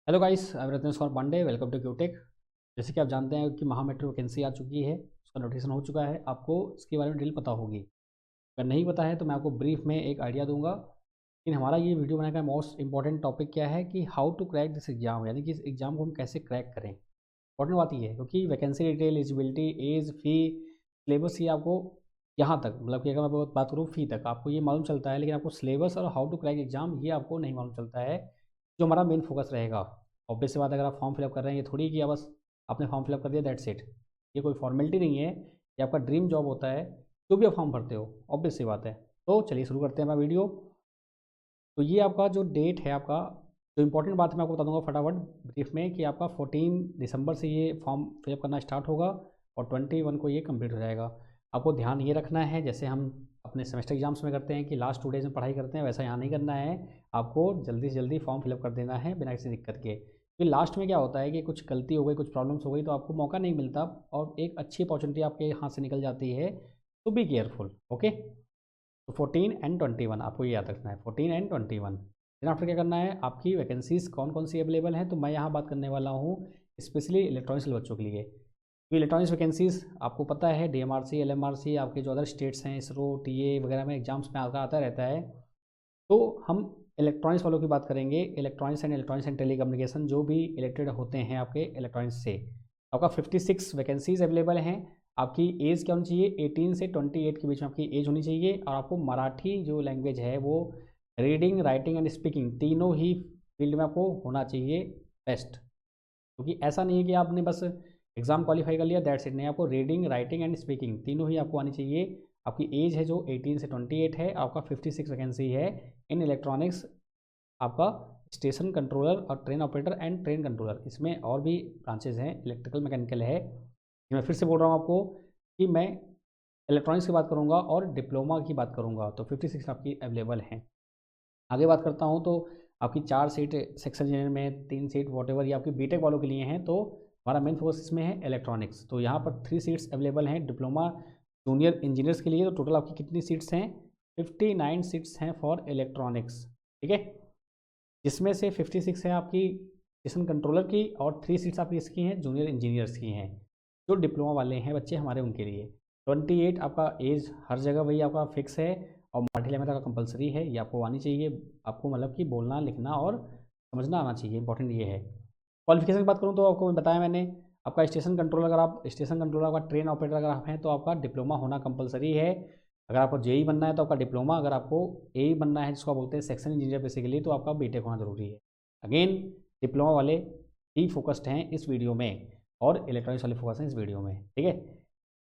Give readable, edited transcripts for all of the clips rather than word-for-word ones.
Hello guys, I am Ratnesh Kumar Pandey. Welcome to QTech. जैसे कि आप जानते हैं कि महा मेट्रो वैकेंसी आ चुकी है, उसका नोटिफिकेशन हो चुका है। आपको इसके बारे में डिटेल पता होगी। अगर नहीं पता है तो मैं आपको ब्रीफ में एक आइडिया दूंगा। लेकिन हमारा ये वीडियो बनाने का मोस्ट इंपॉर्टेंट टॉपिक क्या है कि how to crack this exam, यानी कि इस एग्जाम को हम कैसे क्रैक करें। इंपॉर्टेंट बात ये है क्योंकि वैकेंसी डिटेल, एलिजिबिलिटी, एज, फ़ी, सिलेबस, ये आपको यहाँ तक, मतलब कि अगर मैं बात करूँ फ़ी तक, आपको ये मालूम चलता है। लेकिन आपको सिलेबस और हाउ टू क्रैक एग्जाम ये आपको नहीं मालूम चलता है, जो हमारा मेन फोकस रहेगा। ऑब्वियस सी बात है, अगर आप फॉर्म फिलअप कर रहे हैं, ये थोड़ी कि बस आपने फॉर्म फिलअप कर दिया दैट्स इट। ये कोई फॉर्मेलिटी नहीं है, ये आपका ड्रीम जॉब होता है जो भी आप फॉर्म भरते हो। ऑब्वियस सी बात है। तो चलिए शुरू करते हैं हमारा वीडियो। तो ये आपका जो डेट है, आपका जो इंपॉर्टेंट बात है मैं आपको बता दूंगा फटाफट ब्रीफ में कि आपका 14 दिसंबर से ये फॉर्म फिलअप करना स्टार्ट होगा और 21 को ये कंप्लीट हो जाएगा। आपको ध्यान ये रखना है, जैसे हम अपने सेमेस्टर एग्जाम्स में करते हैं कि लास्ट 2 डेज में पढ़ाई करते हैं, वैसा यहाँ नहीं करना है। आपको जल्दी से जल्दी फॉर्म फिलअप कर देना है बिना किसी दिक्कत के। फिर लास्ट में क्या होता है कि कुछ गलती हो गई, कुछ प्रॉब्लम्स हो गई, तो आपको मौका नहीं मिलता और एक अच्छी अपॉर्चुनिटी आपके हाथ से निकल जाती है। तो बी केयरफुल, ओके। तो 14 एंड 21 आपको ये याद रखना है, 14 एंड 21। फिर आफ्टर क्या करना है, आपकी वैकेंसीज कौन कौन सी अवेलेबल हैं। तो मैं यहाँ बात करने वाला हूँ स्पेशली इलेक्ट्रॉनिक्स बच्चों के लिए। तो इलेक्ट्रॉनिक्स वैकेंसीज आपको पता है, डीएमआरसी, एलएमआरसी, आपके जो अदर स्टेट्स हैं, इसरो, टीए वगैरह में एग्जाम्स में आता रहता है। तो हम इलेक्ट्रॉनिक्स वालों की बात करेंगे। इलेक्ट्रॉनिक्स एंड टेलीकम्युनिकेशन जो भी इलेक्टेड होते हैं आपके इलेक्ट्रॉनिक्स से, आपका 56 वैकेंसीज अवेलेबल हैं। आपकी एज क्या होनी चाहिए, 18 से 28 के बीच में आपकी एज होनी चाहिए। और आपको मराठी जो लैंग्वेज है वो रीडिंग, राइटिंग एंड स्पीकिंग तीनों ही फील्ड में आपको होना चाहिए बेस्ट। क्योंकि ऐसा नहीं है कि आपने बस एग्ज़ाम क्वालिफाई कर लिया दैट्स इट, नहीं, आपको रीडिंग, राइटिंग एंड स्पीकिंग तीनों ही आपको आनी चाहिए। आपकी एज है जो 18 से 28 है। आपका 56 वैकेंसी है इन इलेक्ट्रॉनिक्स। आपका स्टेशन कंट्रोलर और train operator and train controller, इसमें और भी ब्रांचेज हैं, इलेक्ट्रिकल, मैकेनिकल है। मैं फिर से बोल रहा हूँ आपको कि मैं इलेक्ट्रॉनिक्स की बात करूँगा और डिप्लोमा की बात करूँगा। तो 56 आपकी अवेलेबल हैं। आगे बात करता हूँ तो आपकी 4 सीट सेक्शन इंजीनियर में, 3 सीट वॉट एवर ये आपकी बीटेक वालों के लिए हैं। तो हमारा मेन फोकस इसमें है इलेक्ट्रॉनिक्स। तो यहाँ पर 3 सीट्स अवेलेबल हैं डिप्लोमा जूनियर इंजीनियर्स के लिए। तो टोटल आपकी कितनी सीट्स हैं, 59 सीट्स हैं फॉर इलेक्ट्रॉनिक्स, ठीक है। जिसमें से 56 है आपकी स्टेशन कंट्रोलर की और 3 सीट्स आपकी इसकी हैं जूनियर इंजीनियर्स की हैं, जो डिप्लोमा वाले हैं बच्चे हमारे उनके लिए। 28 आपका एज हर जगह वही आपका फिक्स है और मराठी लैंग्वेज का कंपलसरी है, ये आपको आनी चाहिए। आपको मतलब कि बोलना, लिखना और समझना आना चाहिए, इंपॉर्टेंट ये है। क्वालिफिकेशन की बात करूँ तो आपको बताया मैंने, आपका स्टेशन कंट्रोलर, अगर आप स्टेशन कंट्रोलर का ट्रेन ऑपरेटर अगर आप हैं तो आपका डिप्लोमा होना कंपलसरी है। अगर आपको जेई बनना है तो आपका डिप्लोमा, अगर आपको ए बनना है जिसको आप बोलते हैं सेक्शन इंजीनियर बेसिकली, तो आपका बीटेक होना जरूरी है। अगेन डिप्लोमा वाले ही फोकस्ड हैं इस वीडियो में और इलेक्ट्रॉनिक्स वाले फोकस हैं इस वीडियो में, ठीक है।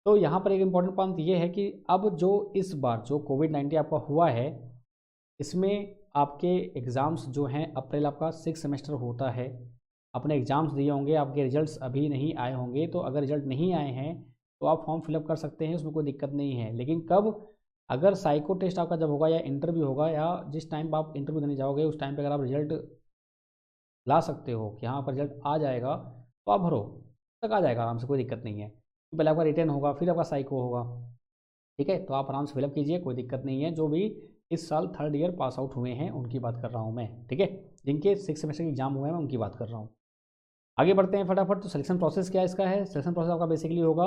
तो यहाँ पर एक इंपॉर्टेंट पॉइंट ये है कि अब जो इस बार जो कोविड-19 आपका हुआ है, इसमें आपके एग्ज़ाम्स जो हैं, अप्रैल आपका 6 सेमेस्टर होता है। आपने एग्ज़ाम्स दिए होंगे, आपके रिजल्ट्स अभी नहीं आए होंगे। तो अगर रिजल्ट नहीं आए हैं तो आप फॉर्म फिलअप कर सकते हैं, उसमें कोई दिक्कत नहीं है। लेकिन कब, अगर साइको टेस्ट आपका जब होगा या इंटरव्यू होगा, या जिस टाइम पर आप इंटरव्यू देने जाओगे उस टाइम पर अगर आप रिजल्ट ला सकते हो कि हाँ पर रिजल्ट आ जाएगा, तो आप भरो, तक आ जाएगा आराम से, कोई दिक्कत नहीं है। तो पहले आपका रिटर्न होगा, फिर आपका साइको होगा, ठीक है। तो आप आराम से फिलअप कीजिए, कोई दिक्कत नहीं है। जो भी इस साल 3rd ईयर पास आउट हुए हैं उनकी बात कर रहा हूँ मैं, ठीक है। जिनके 6 सेमेस्टर के एग्जाम हुए हैं मैं उनकी बात कर रहा हूँ। आगे बढ़ते हैं फटाफट। तो सिलेक्शन प्रोसेस क्या इसका है, सिलेक्शन प्रोसेस आपका बेसिकली होगा,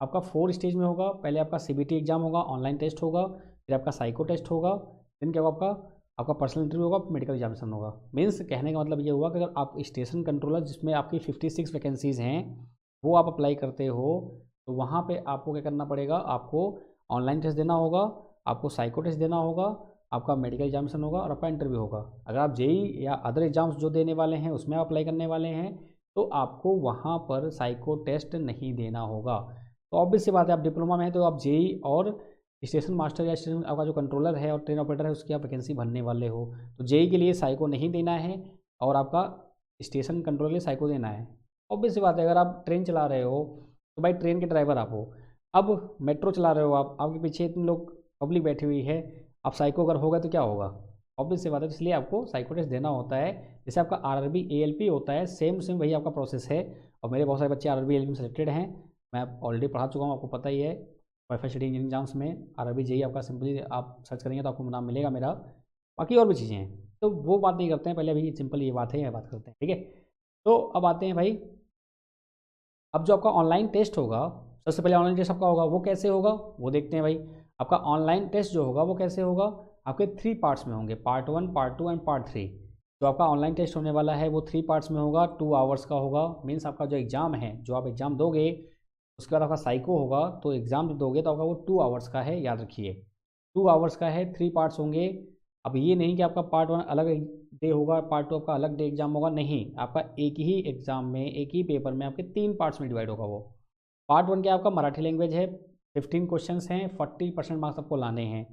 आपका 4 स्टेज में होगा। पहले आपका सीबीटी एग्जाम होगा, ऑनलाइन टेस्ट होगा, फिर आपका साइको टेस्ट होगा, देन क्या होगा आपका आपका पर्सनल इंटरव्यू होगा, मेडिकल एग्जामिनेशन होगा। मीन्स कहने का मतलब ये हुआ कि अगर आप स्टेशन कंट्रोलर जिसमें आपकी 56 वैकेंसीज़ हैं वो आप अप्लाई करते हो, तो वहाँ पे आपको क्या करना पड़ेगा, आपको ऑनलाइन टेस्ट देना होगा, आपको साइको टेस्ट देना होगा, आपका मेडिकल एग्जामिनेशन होगा और आपका इंटरव्यू होगा। अगर आप जेई या अदर एग्जाम्स जो देने वाले हैं उसमें आप अप्लाई करने वाले हैं तो आपको वहाँ पर साइको टेस्ट नहीं देना होगा। तो ऑब्वियस सी बात है, आप डिप्लोमा में हैं तो आप जेई और स्टेशन मास्टर या स्टेशन आपका जो कंट्रोलर है और ट्रेन ऑपरेटर है उसकी आप वैकेंसी भरने वाले हो। तो जेई के लिए साइको नहीं देना है और आपका स्टेशन कंट्रोलर के लिए साइको देना है। ऑब्वियस सी बात है, अगर आप ट्रेन चला रहे हो तो भाई ट्रेन के ड्राइवर आप हो। अब मेट्रो चला रहे हो आप, आपके पीछे इतने लोग, पब्लिक बैठी हुई है, आप साइको अगर होगा तो क्या होगा, ऑब्वियस सी बात है। तो इसलिए आपको साइको टेस्ट देना होता है। जैसे आपका आरआरबी एएलपी होता है, सेम सेम वही आपका प्रोसेस है। और मेरे बहुत सारे बच्चे आरआरबी एएलपी में सेलेक्टेड हैं, मैं ऑलरेडी पढ़ा चुका हूँ, आपको पता ही है। वाईफाई स्टडी इंजीनियरिंग एग्जाम्स में आरआरबी जेई आपका सिंपली आप सर्च करेंगे तो आपको नाम मिलेगा मेरा। बाकी और भी चीज़ें हैं, तो वो बात नहीं करते हैं, पहले अभी सिंपल ये बात है, यह बात करते हैं, ठीक है। तो अब आते हैं भाई, अब जो आपका ऑनलाइन टेस्ट होगा, सबसे पहले ऑनलाइन टेस्ट आपका होगा वो कैसे होगा वो देखते हैं भाई। आपका ऑनलाइन टेस्ट जो होगा वो कैसे होगा, आपके 3 पार्ट्स में होंगे, पार्ट 1, पार्ट 2 एंड पार्ट 3। जो आपका ऑनलाइन टेस्ट होने वाला है वो 3 पार्ट्स में होगा, 2 आवर्स का होगा। मीन्स आपका जो एग्ज़ाम है, जो आप एग्ज़ाम दोगे, उसके बाद आपका साइको होगा, तो एग्ज़ाम जो दोगे तो आपका वो 2 आवर्स का है, याद रखिए 2 आवर्स का है, 3 पार्ट्स होंगे। अब ये नहीं कि आपका पार्ट 1 अलग डे होगा, पार्ट 2 आपका अलग डे एग्जाम होगा, नहीं, आपका एक ही एग्जाम में, एक ही पेपर में आपके 3 पार्ट्स में डिवाइड होगा वो। पार्ट 1 क्या आपका मराठी लैंग्वेज है, 15 क्वेश्चंस हैं, 40% मार्क्स आपको लाने हैं।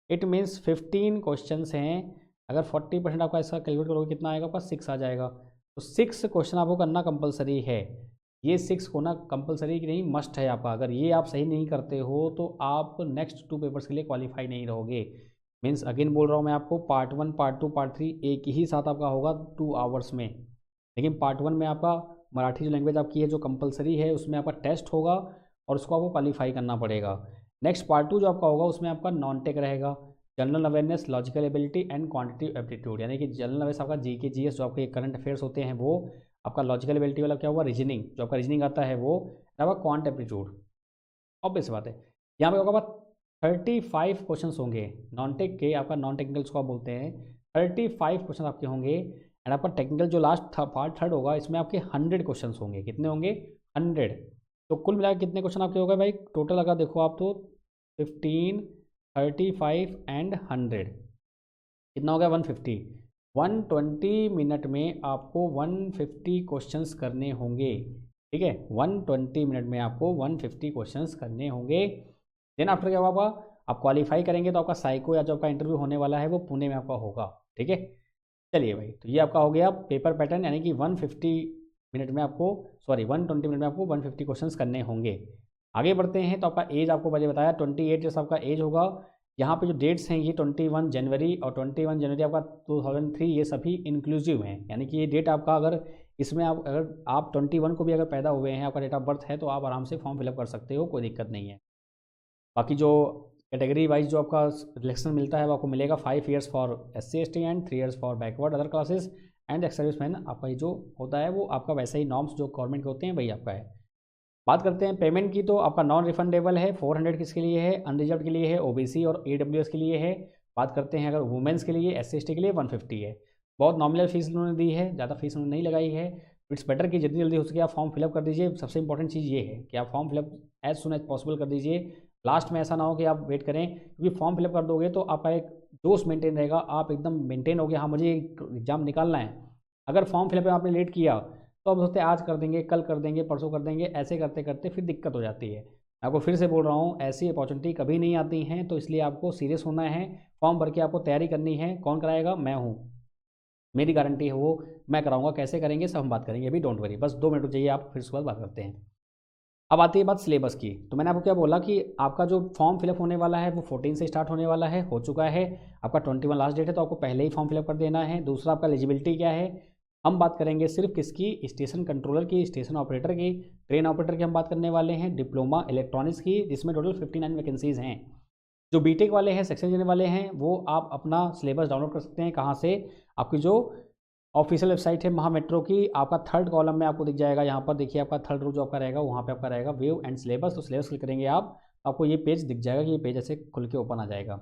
इट मीन्स 15 क्वेश्चंस हैं, अगर 40% आपका इसका कैलकुलेट करोगे कितना आएगा, आपका 6 आ जाएगा। तो 6 क्वेश्चन आपको करना कंपलसरी है। ये 6 होना कंपलसरी कि नहीं, मस्ट है आपका। अगर ये आप सही नहीं करते हो तो आप नेक्स्ट 2 पेपर्स के लिए क्वालिफाई नहीं रहोगे। मीन्स अगेन बोल रहा हूँ मैं आपको, पार्ट 1, पार्ट 2, पार्ट 3 एक ही साथ आपका होगा 2 आवर्स में। लेकिन पार्ट 1 में आपका मराठी जो लैंग्वेज आपकी है जो कंपलसरी है, उसमें आपका टेस्ट होगा और उसको आपको क्वालिफाई करना पड़ेगा। नेक्स्ट पार्ट 2 जो आपका होगा उसमें आपका नॉन टेक रहेगा, general awareness, logical ability and quantitative aptitude, यानी कि जनरल अवेयरनेस आपका जीके जीएस जो आपके करंट अफेयर्स होते हैं वो, आपका लॉजिकल एबिलिटी वाला क्या हुआ, रीजनिंग, जो आपका रीजनिंग आता है वो, आपका क्वांट एप्टीट्यूड। ऑब्वियस बात है, यहाँ पे होगा 35 क्वेश्चंस होंगे नॉन टेक के, आपका नॉन टेक्निकल को आप बोलते हैं। 35 क्वेश्चन आपके होंगे, एंड आपका टेक्निकल जो लास्ट पार्ट 3 होगा, इसमें आपके 100 क्वेश्चंस होंगे। कितने होंगे, 100। तो कुल मिलाकर कितने क्वेश्चन आपके हो गए भाई टोटल, अगर देखो आप तो 15, 35 एंड 100, कितना हो गया 150। 120 मिनट में आपको 150 क्वेश्चंस करने होंगे, ठीक है। 120 मिनट में आपको 150 क्वेश्चंस करने होंगे। देन आफ्टर क्या होगा, आप क्वालिफाई करेंगे तो आपका साइको या जो आपका इंटरव्यू होने वाला है वो पुणे में आपका होगा, ठीक है। चलिए भाई, तो ये आपका हो गया पेपर पैटर्न, यानी कि 150 मिनट में आपको, सॉरी 120 मिनट में आपको 150 क्वेश्चंस करने होंगे। आगे बढ़ते हैं, तो आपका एज आपको पहले बताया 28 जैसा आपका एज होगा। यहाँ पे जो डेट्स हैं ये 21 जनवरी और 21 जनवरी आपका 2003, ये सभी इंक्लूसिव हैं, यानी कि ये डेट आपका, अगर इसमें आप, अगर आप 21 को भी अगर पैदा हुए हैं, आपका डेट ऑफ बर्थ है, तो आप आराम से फॉर्म फिलअप कर सकते हो, कोई दिक्कत नहीं है। बाकी जो कैटेगरी वाइज जो आपका रिलेक्शन मिलता है वो आपको मिलेगा 5 years for SC ST and 3 years for backward other classes and ex serviceman. आपका ये जो होता है वो आपका वैसे ही नॉर्म्स जो गवर्नमेंट के होते हैं वही आपका है। बात करते हैं पेमेंट की, तो आपका नॉन रिफंडेबल है, 400 किसके लिए है, अनरिजर्व के लिए है, OBC और AWS के लिए है। बात करते हैं अगर वुमेंस के लिए, SC ST के लिए 150 है। बहुत नॉमिनल फीस उन्होंने दी है, ज़्यादा फीस उन्होंने नहीं लगाई है। इट्स बेटर कि जितनी जल्दी हो सके आप फॉर्म फिलअप कर दीजिए। सबसे इंपॉर्टेंट चीज़ ये है कि आप form fill up as soon as possible कर दीजिए। लास्ट में ऐसा ना हो कि आप वेट करें, क्योंकि फॉर्म फिलअप कर दोगे तो आपका एक जोश मेंटेन रहेगा, आप एकदम मेंटेन हो गया, हाँ मुझे एग्जाम निकालना है। अगर फॉर्म फिलअप में आपने लेट किया तो आप सोचते आज कर देंगे, कल कर देंगे, परसों कर देंगे, ऐसे करते करते फिर दिक्कत हो जाती है। आपको फिर से बोल रहा हूँ, ऐसी अपॉर्चुनिटी कभी नहीं आती हैं, तो इसलिए आपको सीरियस होना है, फॉर्म भर के आपको तैयारी करनी है। कौन कराएगा, मैं हूँ, मेरी गारंटी है वो, मैं कराऊंगा। कैसे करेंगे सब हम बात करेंगे, अभी डोंट वरी, बस 2 मिनट चाहिए आप, फिर उसके बाद बात करते हैं। अब आती है बात सिलेबस की, तो मैंने आपको क्या बोला कि आपका जो फॉर्म फिलअप होने वाला है वो 14 से स्टार्ट होने वाला है, हो चुका है। आपका 21 लास्ट डेट है, तो आपको पहले ही फॉर्म फिलअप कर देना है। दूसरा आपका एलिजिबिलिटी क्या है, हम बात करेंगे सिर्फ किसकी, स्टेशन कंट्रोलर की, स्टेशन ऑपरेटर की, ट्रेन ऑपरेटर की हम बात करने वाले हैं, डिप्लोमा इलेक्ट्रॉनिक्स की, जिसमें टोटल 59 वैकेंसीज़ हैं। जो बीटेक वाले हैं, सेक्शन देने वाले हैं, वो आप अपना सिलेबस डाउनलोड कर सकते हैं। कहाँ से, आपकी जो ऑफिशियल वेबसाइट है महा मेट्रो की, आपका 3rd कॉलम में आपको दिख जाएगा। यहाँ पर देखिए आपका 3rd रो जो आपका रहेगा वहाँ पे आपका रहेगा व्यू एंड सिलेबस। तो सिलेबस क्लिक करेंगे आप, आपको ये पेज दिख जाएगा कि ये पेज ऐसे खुल के ओपन आ जाएगा।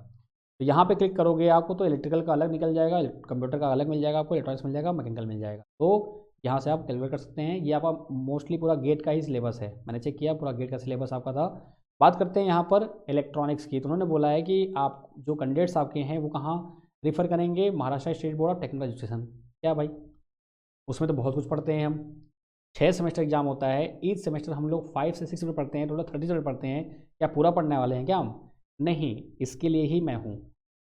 तो यहाँ पे क्लिक करोगे आपको तो इलेक्ट्रिकल का अलग निकल जाएगा, कंप्यूटर का अलग मिल जाएगा, आपको इलेक्ट्रॉनिक्स मिल जाएगा, मैकेनिकल मिल जाएगा। तो यहाँ से आप कैलकुलेट कर सकते हैं। ये आपका मोस्टली पूरा गेट का ही सिलेबस है, मैंने चेक किया पूरा गेट का सिलेबस आपका था। बात करते हैं यहाँ पर इलेक्ट्रॉनिक्स की, तो उन्होंने बोला है कि आप जो कैंडिडेट्स आपके हैं वो कहाँ रिफ़र करेंगे, Maharashtra state board of technical education. क्या भाई, उसमें तो बहुत कुछ पढ़ते हैं हम, 6 सेमेस्टर एग्जाम होता है, ईच सेमेस्टर हम लोग 5 से 6 सब्जेक्ट पढ़ते हैं, टोटल 30 सब्जेक्ट पढ़ते हैं। क्या पूरा पढ़ने वाले हैं क्या हम, नहीं, इसके लिए ही मैं हूँ।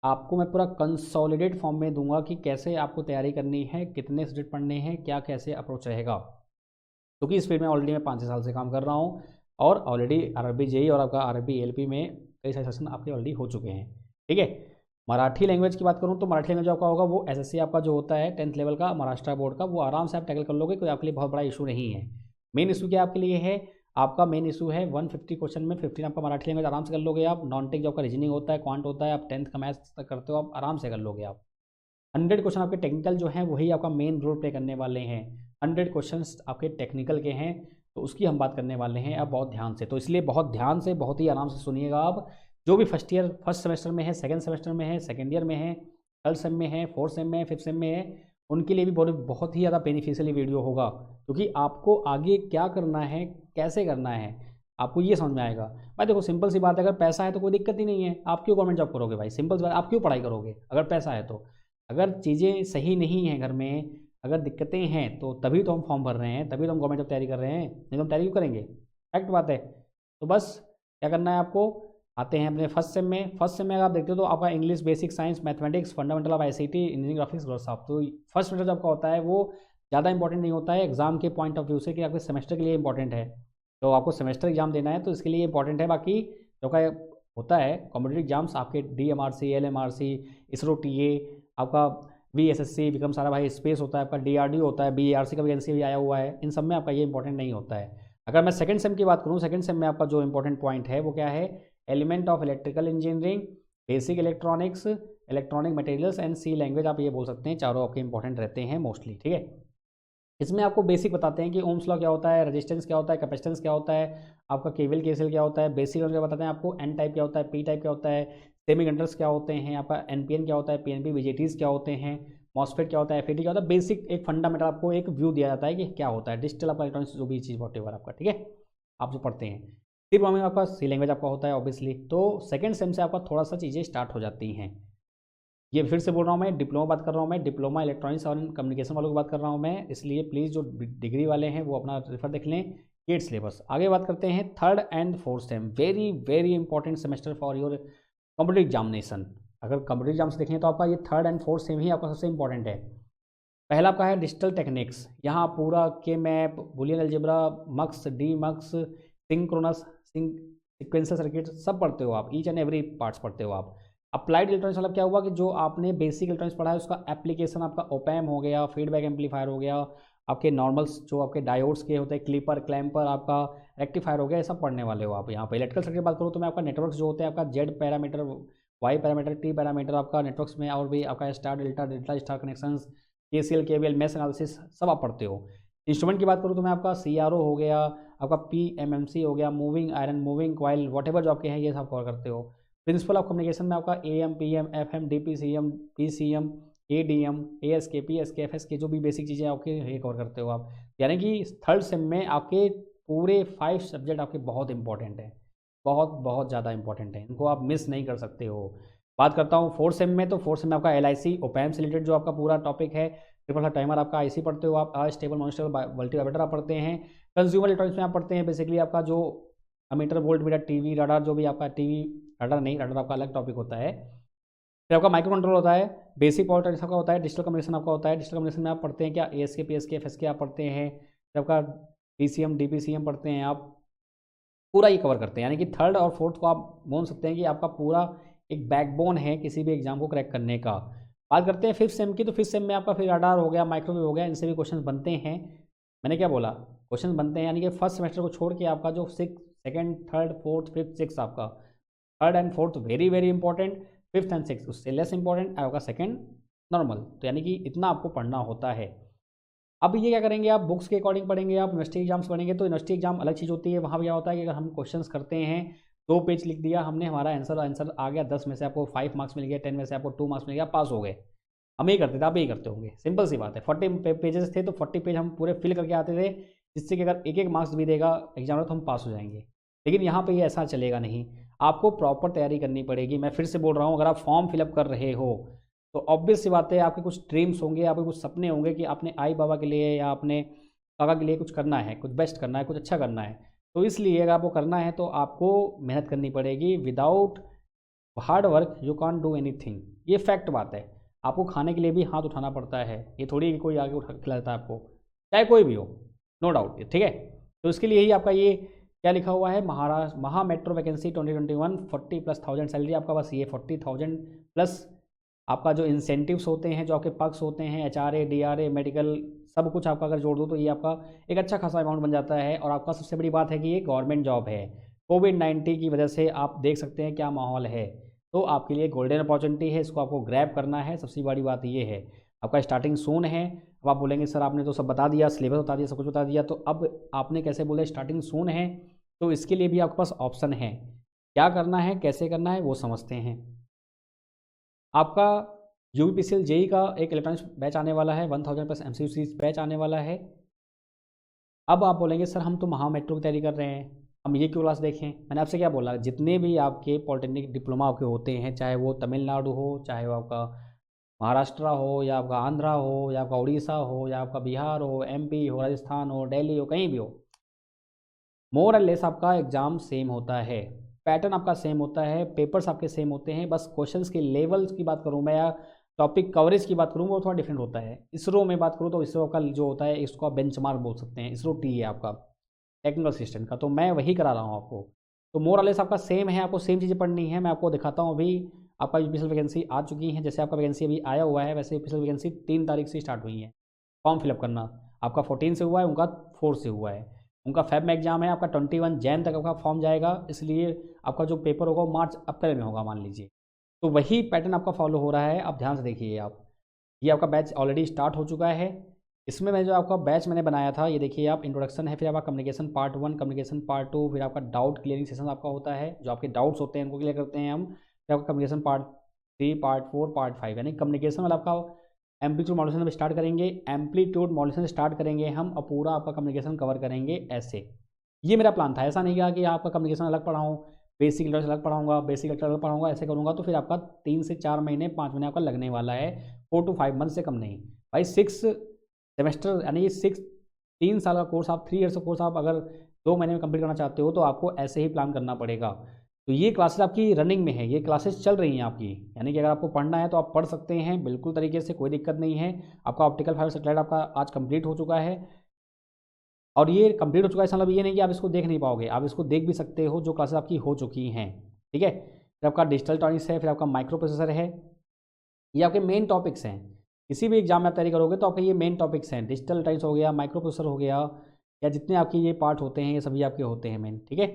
आपको मैं पूरा कंसोलिडेट फॉर्म में दूंगा कि कैसे आपको तैयारी करनी है, कितने सब्जेक्ट पढ़ने हैं, क्या कैसे अप्रोच रहेगा, क्योंकि इस फील्ड में ऑलरेडी मैं 5-6 साल से काम कर रहा हूँ, और ऑलरेडी RRB JEE और आपका RRB LP में कई सारे सेशन आपके ऑलरेडी हो चुके हैं, ठीक है। मराठी लैंग्वेज की बात करूँ तो मराठी लैंग्वेज आपका होगा वो SSC आपका जो होता है 10th लेवल का महाराष्ट्र बोर्ड का, वो आराम से आप टैकल कर लोगे, कोई आपके लिए बहुत बड़ा इशू नहीं है। मेन इशू क्या आपके लिए है, आपका मेन इशू है 150 क्वेश्चन में 15 आपका मराठी लैंग्वेज आराम से कर लोगे आप। नॉन टेक जो आपका रीजनिंग होता है, क्वांट होता है, आप 10th का मैथ्स तक करते हो, आप आराम से कर लोगे आप। 100 क्वेश्चन आपके टेक्निकल जो हैं वही आपका मेन रोल प्ले करने वाले हैं। 100 क्वेश्चंस आपके टेक्निकल के हैं, तो उसकी हम बात करने वाले हैं अब बहुत ध्यान से। तो इसलिए बहुत ध्यान से, बहुत ही आराम से सुनिएगा आप। जो भी फर्स्ट सेमेस्टर में है, सेकंड सेमेस्टर में है, सेकंड ईयर में है, थर्ड सेम में है, फोर्थ सेम में है, फिफ्थ सेम में है, उनके लिए भी बहुत ही ज़्यादा बेनिफिशियल वीडियो होगा, क्योंकि आपको आगे क्या करना है, कैसे करना है, आपको ये समझ में आएगा। भाई देखो सिंपल सी बात है, अगर पैसा है तो कोई दिक्कत ही नहीं है, आप क्यों गवर्नमेंट जॉब करोगे भाई? सिंपल सी बात, आप क्यों पढ़ाई करोगे अगर पैसा है तो? अगर चीज़ें सही नहीं हैं घर में, अगर दिक्कतें हैं, तो तभी तो हम फॉर्म भर रहे हैं, तभी तो हम गवर्नमेंट जॉब तैयारी कर रहे हैं, नहीं तो हम तैयारी क्यों करेंगे? फैक्ट बात है। तो बस क्या करना है आपको, आते हैं अपने फर्स्ट सेम में। फर्स्ट सेम में अगर आप देखते हो तो आपका English, basic science, mathematics, fundamental of ICT, engineering, graphics, workshop. तो फर्स्ट सेमेस्टर जो आपका होता है वो ज़्यादा इंपॉर्टेंट नहीं होता है एग्जाम के पॉइंट ऑफ व्यू से, कि आपके सेमेस्टर के लिए इंपॉर्टेंट है, तो आपको सेमेस्टर एग्जाम देना है तो इसके लिए इंपॉर्टेंट है। बाकी जो का होता है कॉम्पिटेटिव एग्जाम्स आपके DMRC, LMRC, इसरो TA, आपका VSSC, विक्रम साराभाई स्पेस होता है, आपका DRDO होता है, BARC का वैकेंसी भी आया हुआ है, इन सब में आपका ये इंपॉर्टेंट नहीं होता है। अगर मैं सेकंड सेम की बात करूँ, सेकंड सेम में आपका जो इंपॉर्टेंट पॉइंट है वो क्या है, element of electrical engineering, basic electronics, electronic materials and C language, आप ये बोल सकते हैं, चारों आपके इंपॉर्टेंट रहते हैं मोस्टली, ठीक है। इसमें आपको बेसिक बताते हैं कि ओम्स लॉ क्या होता है, रेजिस्टेंस क्या होता है, कैपेसिटेंस क्या होता है, आपका केवीएल केसीएल क्या होता है, बेसिक क्या बताते हैं आपको, N टाइप क्या होता है, P टाइप क्या होता है, सेमीकंडक्टर्स क्या होते हैं, आपका NPN क्या होता है, PNP, BJTs क्या होते हैं, मॉसफेट क्या होता है, FET क्या होता है। बेसिक एक फंडामेंटल आपको एक व्यू दिया जाता है कि क्या होता है, डिजिटल आपका इलेक्ट्रॉनिक्स जो भी चीज़ वॉटेवर आपका, ठीक है, आप जो पढ़ते हैं। फिर में आपका C लैंग्वेज आपका होता है ऑब्वियसली। तो सेकंड सेम से आपका थोड़ा सा चीज़ें स्टार्ट हो जाती हैं। ये फिर से बोल रहा हूँ, मैं डिप्लोमा बात कर रहा हूँ, मैं डिप्लोमा इलेक्ट्रॉनिक्स और कम्युनिकेशन वालों की बात कर रहा हूँ मैं, इसलिए प्लीज़ जो डिग्री वाले हैं वो अपना रेफर देख लें, गेट सिलेबस। आगे बात करते हैं third and fourth same, very very important semester for your competitive examination. अगर कॉम्पिटेटिव एग्जाम से देखें तो आपका ये थर्ड एंड फोर्थ सेम ही आपका सबसे इंपॉर्टेंट है। पहला आपका है डिजिटल टेक्निक्स, यहाँ पूरा K map, Boolean algebra, mux, D mux, synchronous, sequential circuit सब पढ़ते हो आप, ईच एंड एवरी पार्ट्स पढ़ते हो आप। अप्लाइड इलेक्ट्रॉनिक्स मतलब क्या हुआ कि जो आपने बेसिक इलेक्ट्रॉनिक्स पढ़ा है उसका एप्लीकेशन आपका ओपैम हो गया, फीडबैक एम्पलीफायर हो गया, आपके नॉर्मल्स जो आपके डायोड्स के होते हैं, क्लिपर, क्लैम्पर, आपका रेक्टिफायर हो गया, ये सब पढ़ने वाले हो आप यहाँ पे। इलेक्ट्रिकल सर्किट बात करूँ तो मैं आपका नेटवर्क्स जो होते हैं, आपका Z parameter, Y parameter, T parameter, आपका नेटवर्क्स में और भी आपका star delta, delta star connections, KCL KVL, mesh analysis सब आप पढ़ते हो। इंस्ट्रूमेंट की बात करूँ तो मैं आपका CRO हो गया, आपका PMMC हो गया, moving iron, moving coil, whatever जो आपके हैं ये सब कवर करते हो। प्रिंसिपल ऑफ कम्युनिकेशन में आपका AM, PM, FM, DPCM, PCM, ADM, ASK, PSK, FSK जो भी बेसिक चीज़ें आपके ये कवर करते हो आप। यानी कि थर्ड सेम में आपके पूरे 5 सब्जेक्ट आपके बहुत इंपॉर्टेंट हैं, बहुत बहुत ज़्यादा इंपॉर्टेंट है, इनको आप मिस नहीं कर सकते हो। बात करता हूँ फोर्थ सेम में, तो फोर्थ सेम में आपका LIC, ओपैम से रिलेटेड जो आपका पूरा टॉपिक है, ट्रिपल टाइमर आपका IC पढ़ते हो आप, स्टेबल मॉनिस्टेबल मल्टीवाइब्रेटर आप पढ़ते हैं। कंज्यूमर इलेक्ट्रॉनिक्स में आप पढ़ते हैं बेसिकली आपका जो ammeter, volt meter, TV, radar, जो भी आपका टीवी, रडार नहीं, रडार आपका अलग टॉपिक होता है। फिर आपका माइक्रो कंट्रोल होता है, बेसिक पावर ट्रांसफर का होता है, डिजिटल कम्युनिकेशन आपका होता है। डिजिटल कम्युनिकेशन में आप पढ़ते हैं क्या, ASK, PSK, FSK आप पढ़ते हैं। फिर आपका DCM, DPCM पढ़ते हैं आप, पूरा ये कवर करते हैं। यानी कि थर्ड और फोर्थ को आप बोल सकते हैं कि आपका पूरा एक बैकबोन है किसी भी एग्जाम को क्रैक करने का। बात करते हैं फिफ्थ सेम की, तो फिफ्थ सेम में आपका फिर रडार हो गया, माइक्रोवेव हो गया, इनसे भी क्वेश्चन बनते हैं। मैंने क्या बोला, क्वेश्चन बनते हैं, यानी कि फर्स्ट सेमेस्टर को छोड़ के आपका जो second, third, fourth, fifth, six, आपका third and fourth very very important, fifth and six उससे लेस इंपॉर्टेंट, आपका सेकंड नॉर्मल। तो यानी कि इतना आपको पढ़ना होता है। अब ये क्या करेंगे, आप बुक्स के अकॉर्डिंग पढ़ेंगे, आप यूनिवर्सिटी एग्जाम्स पढ़ेंगे, तो यूनिवर्सिटी एग्जाम अलग चीज़ होती है। वहाँ पर क्या होता है कि अगर हम क्वेश्चंस करते हैं, 2 पेज लिख दिया हमने, हमारा आंसर आ गया, 10 में से आपको 5 मार्क्स मिल गया, 10 में से आपको 2 मार्क्स मिल गया, पास हो गए। हम यही करते थे, आप यही करते होंगे, सिंपल सी बात है। 40 पेजेस थे तो 40 पेज हम पूरे फिल करके आते थे, जिससे कि अगर एक एक मार्क्स भी देगा एग्जाम तो हम पास हो जाएंगे। लेकिन यहाँ पे ये ऐसा चलेगा नहीं, आपको प्रॉपर तैयारी करनी पड़ेगी। मैं फिर से बोल रहा हूँ, अगर आप फॉर्म फिलअप कर रहे हो तो ऑब्वियस सी बात है, आपके कुछ ड्रीम्स होंगे, आपके कुछ सपने होंगे कि आपने आई बाबा के लिए या अपने काका के लिए कुछ करना है, कुछ बेस्ट करना है, कुछ अच्छा करना है। तो इसलिए अगर आपको करना है तो आपको मेहनत करनी पड़ेगी। Without hard work you can't do anything, ये फैक्ट बात है। आपको खाने के लिए भी हाथ उठाना पड़ता है, ये थोड़ी कि कोई आगे उठा खिलाता है आपको, चाहे कोई भी हो, नो डाउट, ठीक है। तो इसके लिए ही आपका ये क्या लिखा हुआ है, महाराष्ट्र महा मेट्रो वैकेंसी 2021, 40+1000 सैलरी आपका, बस ये 40,000 प्लस आपका जो इंसेंटिव्स होते हैं, जो आपके पक्ष होते हैं, HRA, DRA, मेडिकल, सब कुछ आपका अगर जोड़ दो तो ये आपका एक अच्छा खासा अमाउंट बन जाता है। और आपका सबसे बड़ी बात है कि ये गवर्नमेंट जॉब है। कोविड-19 की वजह से आप देख सकते हैं क्या माहौल है, तो आपके लिए गोल्डन अपॉर्चुनिटी है, इसको आपको ग्रैब करना है। सबसे बड़ी बात ये है, आपका स्टार्टिंग सून है। अब आप बोलेंगे सर आपने तो सब बता दिया, सिलेबस बता दिया, सब कुछ बता दिया, तो अब आपने कैसे बोला स्टार्टिंग सून है? तो इसके लिए भी आपके पास ऑप्शन है। क्या करना है, कैसे करना है, वो समझते हैं। आपका यूपीपीसीएल जेई का एक इलेक्ट्रॉनिक्स बैच आने वाला है, 1000 प्लस एमसीक्यू सीरीज बैच आने वाला है। अब आप बोलेंगे सर हम तो महा मेट्रो की तैयारी कर रहे हैं, हम ये क्यों क्लास देखें? मैंने आपसे क्या बोला, जितने भी आपके पॉलिटेक्निक डिप्लोमा आपके होते हैं, चाहे वो तमिलनाडु हो, चाहे वो आपका महाराष्ट्र हो, या आपका आंध्रा हो, या आपका उड़ीसा हो, या आपका बिहार हो, एमपी हो, राजस्थान हो, दिल्ली हो, कहीं भी हो, मोर एंड लेस आपका एग्ज़ाम सेम होता है, पैटर्न आपका सेम होता है, पेपर्स आपके सेम होते हैं। बस क्वेश्चंस के लेवल्स की बात करूँ मैं, या टॉपिक कवरेज की बात करूँ, वो थोड़ा डिफरेंट होता है। इसरो में बात करूँ तो इसरो का जो होता है, इसको आप बेंचमार्क बोल सकते हैं। इसरो टी है आपका टेक्निकल असिस्टेंट का, तो मैं वही करा रहा हूँ आपको। तो मोर और लेस आपका सेम है, आपको सेम चीज़ें पढ़नी है। मैं आपको दिखाता हूँ। अभी आपका यूपीएससी वैकेंसी आ चुकी है, जैसे आपका वैकेंसी अभी आया हुआ है, वैसे यूपीएससी वैकेंसी 3 तारीख से स्टार्ट हुई है फॉर्म फिलअप करना। आपका 14 से हुआ है, उनका 4 से हुआ है। उनका फेब में एग्जाम है, आपका 21 जैन तक आपका फॉर्म जाएगा, इसलिए आपका जो पेपर होगा वो मार्च अप्रैल में होगा मान लीजिए। तो वही पैटर्न आपका फॉलो हो रहा है। आप ध्यान से देखिए, आप ये आपका बैच ऑलरेडी स्टार्ट हो चुका है। इसमें मैं जो आपका बैच मैंने बनाया था, ये देखिए आप, इंट्रोडक्शन है, फिर आपका कम्युनिकेशन पार्ट 1, कम्युनिकेशन पार्ट 2, फिर आपका डाउट क्लियरिंग सेशन आपका होता है, जो आपके डाउट्स होते हैं उनको क्लियर करते हैं हम। फिर आपका कम्युनिकेशन पार्ट 3, पार्ट 4, पार्ट 5, यानी कम्युनिकेशन वाला आपका एम्पलीट्यूड मॉड्यूलेशन में स्टार्ट करेंगे, एम्पलीट्यूड मॉड्यूलेशन स्टार्ट करेंगे हम, और पूरा आपका कम्युनिकेशन कवर करेंगे ऐसे। ये मेरा प्लान था। ऐसा नहीं किया कि आपका कम्युनिकेशन अलग पढ़ाऊँ, बेसिक लेक्चर अलग पढ़ाऊंगा, बेसिक लेक्चर अलग पढ़ाऊंगा, ऐसे करूंगा तो फिर आपका 3 से 4 महीने 5 महीने आपका लगने वाला है। 4 to 5 मंथ से कम नहीं भाई। 6 सेमेस्टर यानी ये 3 साल का कोर्स, आप 3 ईयर्स का कोर्स आप अगर 2 महीने में कंप्लीट करना चाहते हो, तो आपको ऐसे ही प्लान करना पड़ेगा। तो ये क्लासेस आपकी रनिंग में है, ये क्लासेस चल रही हैं आपकी, यानी कि अगर आपको पढ़ना है तो आप पढ़ सकते हैं बिल्कुल तरीके से, कोई दिक्कत नहीं है। आपका ऑप्टिकल फाइबर सेटेलाइट आपका आज कंप्लीट हो चुका है, और ये कंप्लीट हो चुका है, इसका मतलब ये नहीं कि आप इसको देख नहीं पाओगे, आप इसको देख भी सकते हो, जो क्लासेस आपकी हो चुकी हैं। ठीक है, फिर आपका डिजिटल इलेक्ट्रॉनिक्स है, फिर आपका माइक्रो प्रोसेसर है। ये आपके मेन टॉपिक्स हैं। किसी भी एग्जाम में आप तैयारी करोगे तो आपके ये मेन टॉपिक्स हैं, डिजिटल इलेक्ट्रॉनिक्स हो गया, माइक्रो प्रोसेसर हो गया, या जितने आपके ये पार्ट होते हैं ये सभी आपके होते हैं मेन। ठीक है,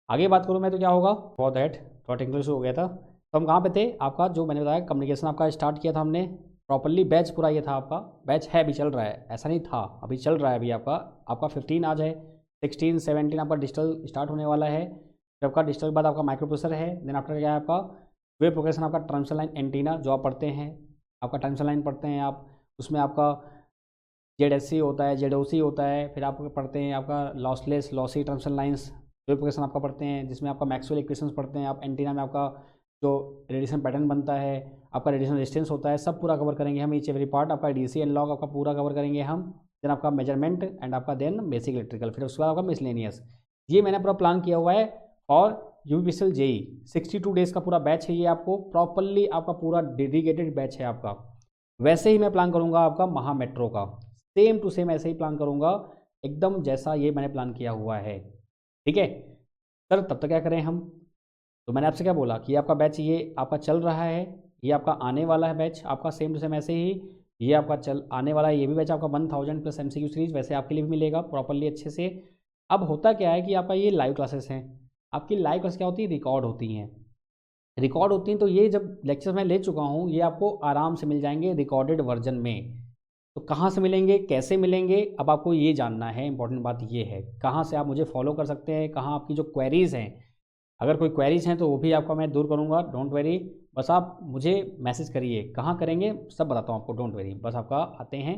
आगे बात करूँ मैं तो क्या होगा, फॉर दैट थोड़ा टेक्निकल हो गया था। तो हम कहाँ पे थे, आपका जो मैंने बताया कम्युनिकेशन आपका स्टार्ट किया था हमने प्रॉपरली। बैच पूरा ये था आपका, बैच है अभी चल रहा है, ऐसा नहीं था, अभी चल रहा है। अभी आपका 15 आज है, 16 17 आपका डिजिटल स्टार्ट होने वाला है। फिर आपका डिजिटल के बाद आपका माइक्रो प्रोसेसर है। देन आफ्टर क्या है आपका वेव प्रोग्रेशन, आपका ट्रांसमिशन लाइन एंटीना जो आप पढ़ते हैं, आपका ट्रांसमिशन लाइन पढ़ते हैं आप, उसमें आपका जेडएससी होता है, जेडओसी होता है। फिर आप पढ़ते हैं आपका lossless lossy transmission lines, wave progression आपका पढ़ते हैं, जिसमें आपका मैक्सवेल इक्वेशंस पढ़ते हैं आप। एंटीना में आपका जो रेडिएशन पैटर्न बनता है, आपका रेडिएशन रेजिस्टेंस होता है, सब पूरा कवर करेंगे हम, ईच एवरी पार्ट। आपका डीसी एनालॉग आपका पूरा कवर करेंगे हम। देन आपका मेजरमेंट एंड आपका देन बेसिक इलेक्ट्रिकल, फिर उसके बाद आपका मिसलेनियस। ये मैंने पूरा प्लान किया हुआ है। और यूपीएससी जेई 62 डेज़ का पूरा बैच है ये, आपको प्रॉपरली आपका पूरा डेडिकेटेड बैच है आपका। वैसे ही मैं प्लान करूँगा आपका महा मेट्रो का, सेम टू सेम ऐसे ही प्लान करूँगा, एकदम जैसा ये मैंने प्लान किया हुआ है। ठीक है सर, तब तक क्या करें हम? तो मैंने आपसे क्या बोला कि आपका बैच ये आपका चल रहा है, ये आपका आने वाला है बैच आपका सेम टू सेम ऐसे ही। ये आपका चल आने वाला है, ये भी बैच आपका 1000 प्लस एमसीक्यू सीरीज वैसे आपके लिए भी मिलेगा प्रॉपरली अच्छे से। अब होता क्या है कि आपका ये लाइव क्लासेस हैं। आपकी लाइव क्लास क्या होती है, रिकॉर्ड होती हैं। रिकॉर्ड होती हैं, तो ये जब लेक्चर मैं ले चुका हूँ, ये आपको आराम से मिल जाएंगे रिकॉर्डेड वर्जन में। तो कहाँ से मिलेंगे, कैसे मिलेंगे, अब आपको ये जानना है। इंपॉर्टेंट बात ये है, कहाँ से आप मुझे फॉलो कर सकते हैं, कहाँ आपकी जो क्वेरीज़ हैं, अगर कोई क्वेरीज हैं तो वो भी आपका मैं दूर करूँगा, डोंट वेरी। बस आप मुझे मैसेज करिए, कहाँ करेंगे सब बताता हूँ आपको, डोंट वेरी। बस आपका आते हैं,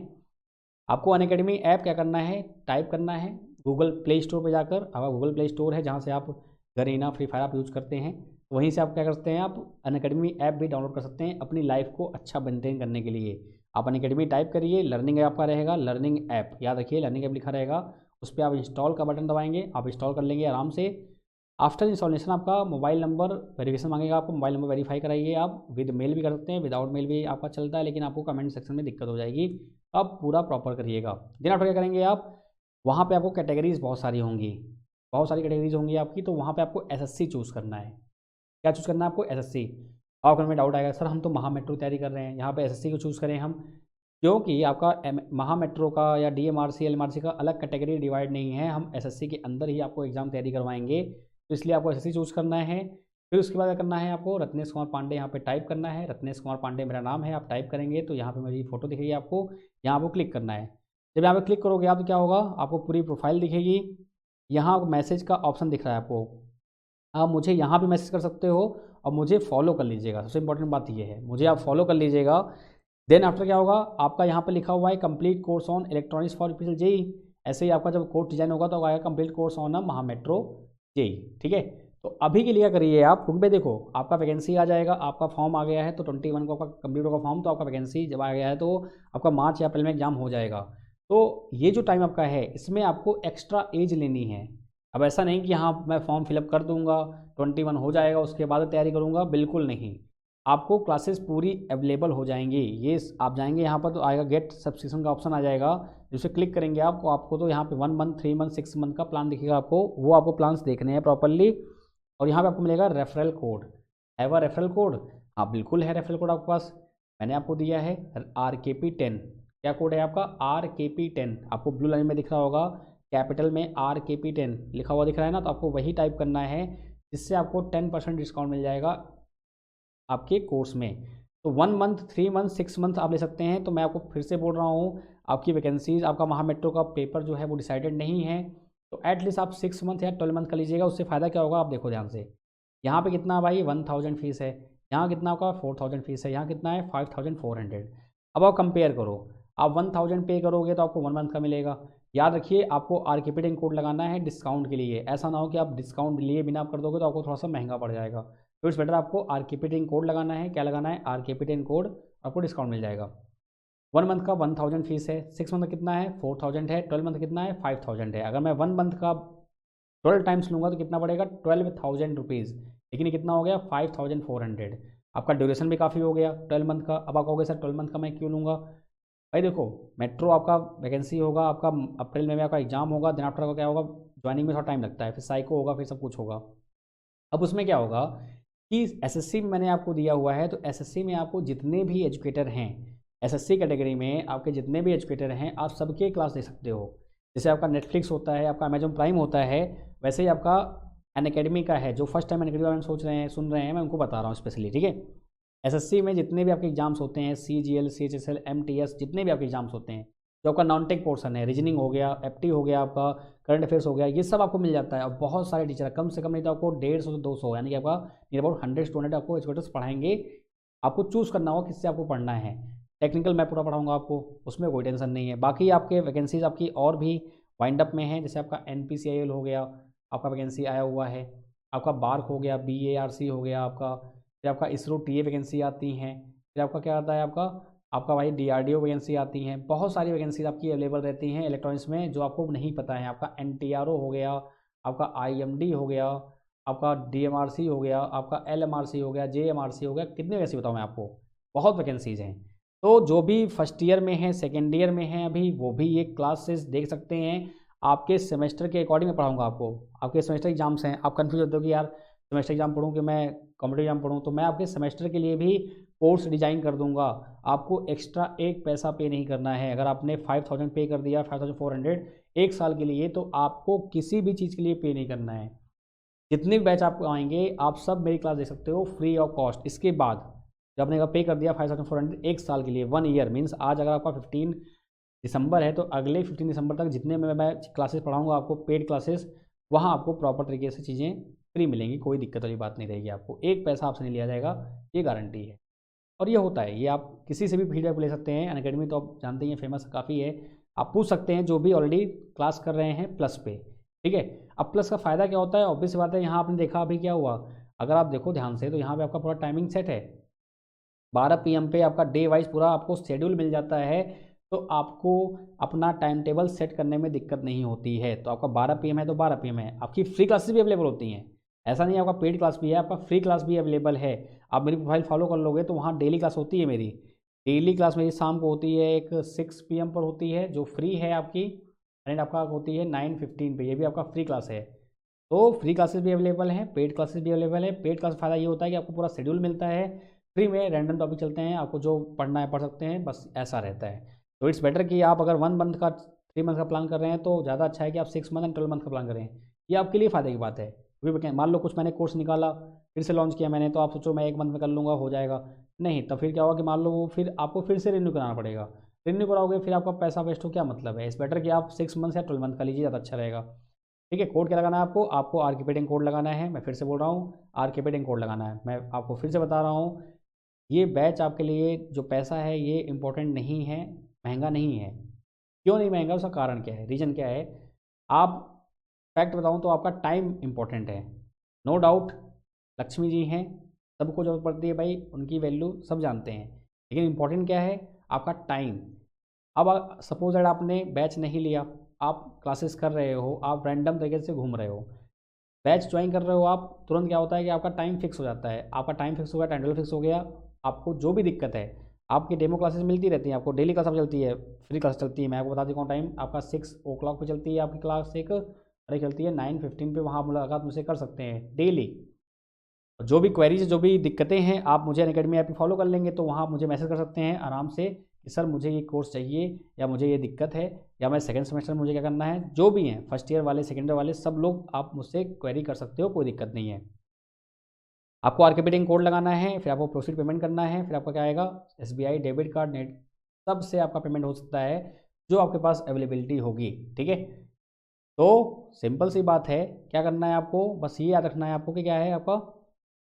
आपको अनअकैडमी ऐप क्या करना है, टाइप करना है गूगल प्ले स्टोर पर जाकर। आपका गूगल प्ले स्टोर है जहाँ से आप गरीना फ्री फायर आप यूज़ करते हैं, तो वहीं से आप क्या करते हैं, आप अनअकैडमी ऐप भी डाउनलोड कर सकते हैं अपनी लाइफ को अच्छा मेंटेन करने के लिए। आप अनअकैडमी टाइप करिए, लर्निंग ऐप आपका रहेगा, लर्निंग ऐप याद रखिए, लर्निंग ऐप लिखा रहेगा, उस पर आप इंस्टॉल का बटन दबाएंगे, आप इंस्टॉल कर लेंगे आराम से। आफ्टर इंस्टॉलेशन आपका मोबाइल नंबर वेरिफिकेशन मांगेगा, आपको मोबाइल नंबर वेरीफाई कराइए। आप विद मेल भी कर सकते हैं, विदाउट मेल भी आपका चलता है, लेकिन आपको कमेंट सेक्शन में दिक्कत हो जाएगी, तो आप पूरा प्रॉपर करिएगा। दिन आफ्टर क्या करेंगे आप, वहाँ पे आपको कैटेगरीज बहुत सारी होंगी, बहुत सारी कैटेगरीज होंगी आपकी, तो वहाँ पे आपको एसएससी चूज़ करना है। क्या चूज़ करना है आपको, एसएससी। और अगर में डाउट आएगा सर हम तो महा मेट्रो तैयारी कर रहे हैं, यहाँ पे एसएससी को चूज़ करें हम, क्योंकि आपका महा मेट्रो का या डीएमआरसी एलएमआरसी का अलग कैटेगरी डिवाइड नहीं है, हम एसएससी के अंदर ही आपको एग्ज़ाम तैयारी करवाएंगे, तो इसलिए आपको एसएससी चूज़ करना है। फिर उसके बाद क्या करना है आपको, रत्नेश कुमार पांडे यहाँ पे टाइप करना है। रत्नेश कुमार पांडे मेरा नाम है, आप टाइप करेंगे तो यहाँ पे मेरी फ़ोटो दिखेगी आपको, यहाँ आपको क्लिक करना है। जब यहाँ पे क्लिक करोगे आप तो क्या होगा, आपको पूरी प्रोफाइल दिखेगी। यहाँ मैसेज का ऑप्शन दिख रहा है आपको, आप मुझे यहाँ पे मैसेज कर सकते हो और मुझे फॉलो कर लीजिएगा। सबसे इंपॉर्टेंट बात ये है, मुझे आप फॉलो कर लीजिएगा। देन आफ्टर क्या होगा, आपका यहाँ पे लिखा हुआ है complete course on electronics for people JE. ऐसे ही आपका जब कोर्स डिजाइन होगा तो आएगा complete course on Maha metro JE. ठीक है, तो अभी के लिए करिए आप, क्योंकि देखो आपका वैकेंसी आ जाएगा, आपका फॉर्म आ गया है तो 21 को आपका कंप्लीट होगा फॉर्म, तो आपका वैकेंसी जब आ गया है तो आपका मार्च या अप्रैल में एग्जाम हो जाएगा। तो ये जो टाइम आपका है इसमें आपको एक्स्ट्रा एज लेनी है। अब ऐसा नहीं कि हाँ मैं फॉर्म फिलअप कर दूंगा 21 हो जाएगा उसके बाद तैयारी करूंगा, बिल्कुल नहीं। आपको क्लासेस पूरी अवेलेबल हो जाएंगी। ये आप जाएंगे यहाँ पर तो आएगा गेट सब्सक्रिप्शन का ऑप्शन आ जाएगा, जिसे क्लिक करेंगे आपको तो यहाँ पे 1 मंथ 3 मंथ 6 मंथ का प्लान दिखेगा आपको, वो आपको प्लान्स देखने हैं प्रॉपरली। और यहाँ पे आपको मिलेगा referral code. Have a referral code? हाँ बिल्कुल है रेफरल कोड आपके पास, मैंने आपको दिया है RKP10। क्या कोड है आपका? RKP10। आपको ब्लू लाइन में दिख रहा होगा, कैपिटल में RKP10 लिखा हुआ दिख रहा है ना, तो आपको वही टाइप करना है, जिससे आपको 10% डिस्काउंट मिल जाएगा आपके कोर्स में। तो 1 मंथ 3 मंथ 6 मंथ आप ले सकते हैं। तो मैं आपको फिर से बोल रहा हूँ, आपकी वैकेंसीज, आपका महा मेट्रो का पेपर जो है वो डिसाइडेड नहीं है, तो एटलीस्ट आप 6 मंथ या 12 मंथ का लीजिएगा। उससे फ़ायदा क्या होगा आप देखो ध्यान से, यहाँ पे कितना भाई 1000 फीस है, यहाँ कितना आपका 4000 फीस है, यहाँ कितना है 5400। अब आप कंपेयर करो, आप 1000 पे करोगे तो आपको 1 मंथ का मिलेगा। याद रखिए आपको RKP10 कोड लगाना है डिस्काउंट के लिए, ऐसा ना हो कि आप डिस्काउंट लिए बिना आप कर दोगे तो आपको थोड़ा सा महंगा पड़ जाएगा। तो इट्स बेटर आपको RKP10 कोड लगाना है। क्या लगाना है? RKP10 कोड, आपको डिस्काउंट मिल जाएगा। 1 मंथ का 1000 फीस है, 6 मंथ का कितना है 4000 है, 12 मंथ कितना है 5000 है। अगर मैं 1 मंथ का 12 टाइम्स लूँगा तो कितना पड़ेगा 12,000 रुपीज़, लेकिन ये कितना हो गया 5400। आपका ड्यूरेशन भी काफ़ी हो गया 12 मंथ का। अब आप कहोगे सर 12 मंथ का मैं क्यों लूँगा? भाई देखो, मेट्रो आपका वैकेंसी होगा, आपका अप्रैल में आपका एग्जाम होगा, दिन आफ्टर का क्या होगा, ज्वाइनिंग में थोड़ा टाइम लगता है, फिर साइको होगा, फिर सब कुछ होगा। अब उसमें क्या होगा कि एसएससी में मैंने आपको दिया हुआ है, तो एसएससी में आपको जितने भी एजुकेटर हैं, एसएससी कैटेगरी में आपके जितने भी एजुकेटर हैं, आप सबके क्लास दे सकते हो। जैसे आपका नेटफ्लिक्स होता है, आपका अमेजॉन प्राइम होता है, वैसे ही आपका अनअकैडमी का है। जो फर्स्ट टाइम अनअकैडमी बारे में सोच रहे हैं, सुन रहे हैं, मैं उनको बता रहा हूँ स्पेशली। ठीक है, एसएससी में जितने भी आपके एग्जाम्स होते हैं, CGL CHSL MTS, जितने भी आपके एग्जाम्स होते हैं, जो आपका नॉन टेक पोर्सन है, रीजनिंग हो गया, FT हो गया, आपका करंट अफेयर्स हो गया, ये सब आपको मिल जाता है। और बहुत सारे टीचर, कम से कम नहीं तो आपको 150 से 200, यानी कि आपका नियर अबाउट 100 स्टूडेंट आपको एजुकेटर्स पढ़ाएंगे। आपको चूज़ करना होगा किससे आपको पढ़ना है। टेक्निकल मैं पूरा पढ़ाऊंगा आपको, उसमें कोई टेंशन नहीं है। बाकी आपके वैकेंसीज आपकी और भी वाइंड अप में है, जैसे आपका NPCIL हो गया, आपका वैकेंसी आया हुआ है, आपका बार्क हो गया, BARC हो गया आपका, फिर आपका ISRO TA वैकेंसी आती हैं, फिर आपका क्या आता है आपका भाई DRDO वैकेंसी आती हैं। बहुत सारी वैकेंसीज आपकी अवेलेबल रहती हैं इलेक्ट्रॉनिक्स में, जो आपको नहीं पता है। आपका NTRO हो गया, आपका IMD हो गया, आपका DMRC हो गया, आपका LMRC हो गया, JMRC हो गया। कितने वैसे बताऊँ मैं आपको, बहुत वैकेंसीज हैं। तो जो भी फर्स्ट ईयर में है, सेकेंड ईयर में है अभी, वो भी ये क्लासेस देख सकते हैं। आपके सेमेस्टर के अकॉर्डिंग मैं पढ़ाऊँगा आपको। आपके सेमेस्टर एग्जाम्स हैं, आप कन्फ्यूज होते हो कि यार सेमेस्टर एग्जाम पढ़ूँ कि मैं कॉम्पिटेटिव एग्जाम पढ़ूँ, तो मैं आपके सेमेस्टर के लिए भी कोर्स डिजाइन कर दूंगा। आपको एक्स्ट्रा एक पैसा पे नहीं करना है। अगर आपने 5000 पे कर दिया, 5400 एक साल के लिए, तो आपको किसी भी चीज़ के लिए पे नहीं करना है। जितने भी बैच आपको आएंगे आप सब मेरी क्लास दे सकते हो फ्री ऑफ कॉस्ट। इसके बाद जब आपने पे कर दिया 5400 एक साल के लिए, 1 ईयर मीन्स, आज अगर आपका 15 दिसंबर है तो अगले 15 दिसंबर तक जितने में मैं क्लासेस पढ़ाऊँगा आपको, पेड क्लासेस, वहाँ आपको प्रॉपर तरीके से चीज़ें फ्री मिलेंगी। कोई दिक्कत वाली बात नहीं रहेगी, आपको एक पैसा आपसे नहीं लिया जाएगा, ये गारंटी है। और ये होता है, ये आप किसी से भी फीडबैक ले सकते हैं। अनअकैडमी तो आप जानते ही हैं, फेमस काफ़ी है। आप पूछ सकते हैं जो भी ऑलरेडी क्लास कर रहे हैं प्लस पे। ठीक है, अब प्लस का फ़ायदा क्या होता है, ऑब्वियस बात है, यहाँ आपने देखा अभी क्या हुआ, अगर आप देखो ध्यान से तो यहाँ पे आपका पूरा टाइमिंग सेट है। 12 PM पे आपका डे वाइज पूरा आपको शेड्यूल मिल जाता है, तो आपको अपना टाइम टेबल सेट करने में दिक्कत नहीं होती है। तो आपका 12 PM है तो 12 PM है। आपकी फ्री क्लासेस भी अवेलेबल होती हैं, ऐसा नहीं है, आपका पेड क्लास भी है, आपका फ्री क्लास भी अवेलेबल है। आप मेरी प्रोफाइल फॉलो कर लोगे तो वहाँ डेली क्लास होती है मेरी। डेली क्लास मेरी शाम को होती है, एक 6 PM पर होती है जो फ्री है आपकी, एंड आपका होती है 9:15 पे, ये भी आपका फ्री क्लास है। तो फ्री क्लासेस भी अवेलेबल हैं, पेड क्लासेस भी अवेलेबल है। पेड क्लास का फ़ायदा ये होता है कि आपको पूरा शेड्यूल मिलता है, फ्री में रैंडम टॉपिक चलते हैं, आपको जो पढ़ना है पढ़ सकते हैं, बस ऐसा रहता है। तो इट्स बेटर कि आप अगर 1 मंथ का 3 मंथ का प्लान कर रहे हैं तो ज़्यादा अच्छा है कि आप 6 मंथ एंड 12 मंथ का प्लान करें। ये आपके लिए फ़ायदे की बात है, क्योंकि मान लो कुछ मैंने कोर्स निकाला फिर से लॉन्च किया मैंने, तो आप सोचो मैं 1 मंथ में कर लूँगा हो जाएगा, नहीं। तो फिर क्या होगा कि मान लो वो फिर आपको फिर से रिन्यू कराना पड़ेगा, रिन्यू कराओगे फिर आपका पैसा वेस्ट हो, क्या मतलब है। इस बेटर कि आप 6 मंथ या 12 मंथ का लीजिए, ज़्यादा अच्छा रहेगा। ठीक है, कोड क्या लगाना है आपको आर्किपेडिंग कोड लगाना है। मैं फिर से बोल रहा हूँ, आर्किपेडिंग कोड लगाना है। मैं आपको फिर से बता रहा हूँ, ये बैच आपके लिए जो पैसा है ये इंपॉर्टेंट नहीं है, महंगा नहीं है। क्यों नहीं महंगा, उसका कारण क्या है, रीज़न क्या है। आप फैक्ट बताऊँ तो आपका टाइम इंपॉर्टेंट है। नो डाउट लक्ष्मी जी हैं, सबको जरूरत पड़ती है भाई, उनकी वैल्यू सब जानते हैं, लेकिन इंपॉर्टेंट क्या है आपका टाइम। अब सपोज दैट आपने बैच नहीं लिया, आप क्लासेस कर रहे हो, आप रैंडम तरीके से घूम रहे हो, बैच ज्वाइन कर रहे हो आप, तुरंत क्या होता है कि आपका टाइम फिक्स हो जाता है। आपका टाइम फिक्स हो गया, टाइम टेबल फिक्स हो गया, आपको जो भी दिक्कत है, आपकी डेमो क्लासेस मिलती रहती हैं, आपको डेली क्लास चलती है, फ्री क्लास चलती है। मैं आपको बता देता हूँ टाइम आपका 6 o'clock पे चलती है आपकी क्लास एक, और एक चलती है 9:15 पे। वहाँ आप मुलाकात मुझसे कर सकते हैं डेली। जो भी क्वेरीज जो भी दिक्कतें हैं आप मुझे अनअकैडमी ऐप पे फॉलो कर लेंगे, तो वहाँ आप मुझे मैसेज कर सकते हैं आराम से कि सर मुझे ये कोर्स चाहिए, या मुझे ये दिक्कत है, या मैं सेकंड सेमेस्टर में मुझे क्या करना है। जो भी हैं फर्स्ट ईयर वाले, सेकंड ईयर वाले, सब लोग आप मुझसे क्वेरी कर सकते हो, कोई दिक्कत नहीं है। आपको आर्किपेडिंग कोड लगाना है, फिर आपको प्रोसीड पेमेंट करना है, फिर आपका क्या आएगा, SBI डेबिट कार्ड, नेट, सब से आपका पेमेंट हो सकता है जो आपके पास अवेलेबिलिटी होगी। ठीक है, तो सिंपल सी बात है, क्या करना है आपको, बस ये याद रखना है आपको कि क्या है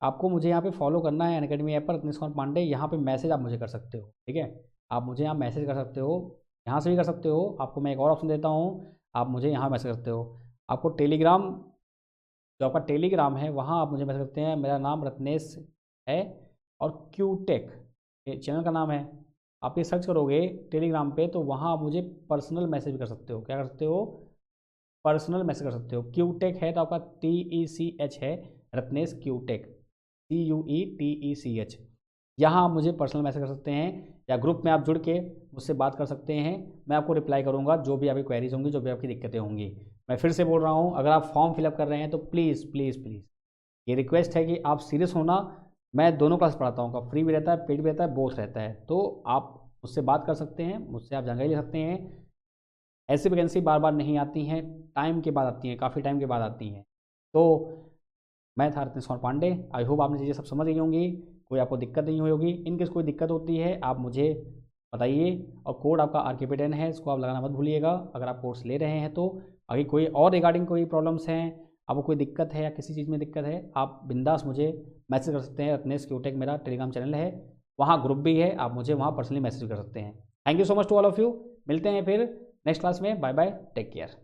आपको मुझे यहाँ पे फॉलो करना है अनअकैडमी ऐप पर, रत्नेश कुमार पांडे। यहाँ पे मैसेज आप मुझे कर सकते हो, ठीक है, आप मुझे यहाँ मैसेज कर सकते हो, यहाँ से भी कर सकते हो। आपको मैं एक और ऑप्शन देता हूँ, आप मुझे यहाँ मैसेज करते हो। आपको टेलीग्राम, जो आपका टेलीग्राम है वहाँ आप मुझे मैसेज करते हैं, मेरा नाम रत्नेश है और क्यूटेक ये चैनल का नाम है। आप ये सर्च करोगे टेलीग्राम पे तो वहाँ आप मुझे पर्सनल मैसेज कर सकते हो। क्या कर सकते हो, पर्सनल मैसेज कर सकते हो। क्यूटेक है तो आपका TECH है, रत्नेश क्यूटेक, CUETECH। यहाँ आप मुझे पर्सनल मैसेज कर सकते हैं, या ग्रुप में आप जुड़ के मुझसे बात कर सकते हैं। मैं आपको रिप्लाई करूँगा जो भी आपकी क्वेरीज होंगी, जो भी आपकी दिक्कतें होंगी। मैं फिर से बोल रहा हूँ, अगर आप फॉर्म फिलअप कर रहे हैं तो प्लीज़ प्लीज़ प्लीज़ ये रिक्वेस्ट है कि आप सीरियस होना। मैं दोनों क्लास पढ़ाता हूँ, का फ्री भी रहता है, पेड भी रहता है, बोथ रहता है। तो आप मुझसे बात कर सकते हैं, मुझसे आप जानकारी ले सकते हैं। ऐसी वैकेंसी बार बार नहीं आती हैं, टाइम के बाद आती हैं, काफ़ी टाइम के बाद आती हैं। तो मैं था रत्नेश कुमार पांडे। आई होप आपने चीज़ें सब समझ गई होंगी, कोई आपको दिक्कत नहीं हुई होगी। इनकेस कोई दिक्कत होती है आप मुझे बताइए। और कोड आपका आर्किपेडियन है, इसको आप लगाना मत भूलिएगा अगर आप कोर्स ले रहे हैं तो। अगर कोई और रिगार्डिंग कोई प्रॉब्लम्स हैं, आपको कोई दिक्कत है या किसी चीज़ में दिक्कत है, आप बिंदास मुझे मैसेज कर सकते हैं। रत्नेश क्यूटेक मेरा टेलीग्राम चैनल है, वहाँ ग्रुप भी है, आप मुझे वहाँ पर्सनली मैसेज कर सकते हैं। Thank you so much to all of you. मिलते हैं फिर नेक्स्ट क्लास में। Bye bye, take care.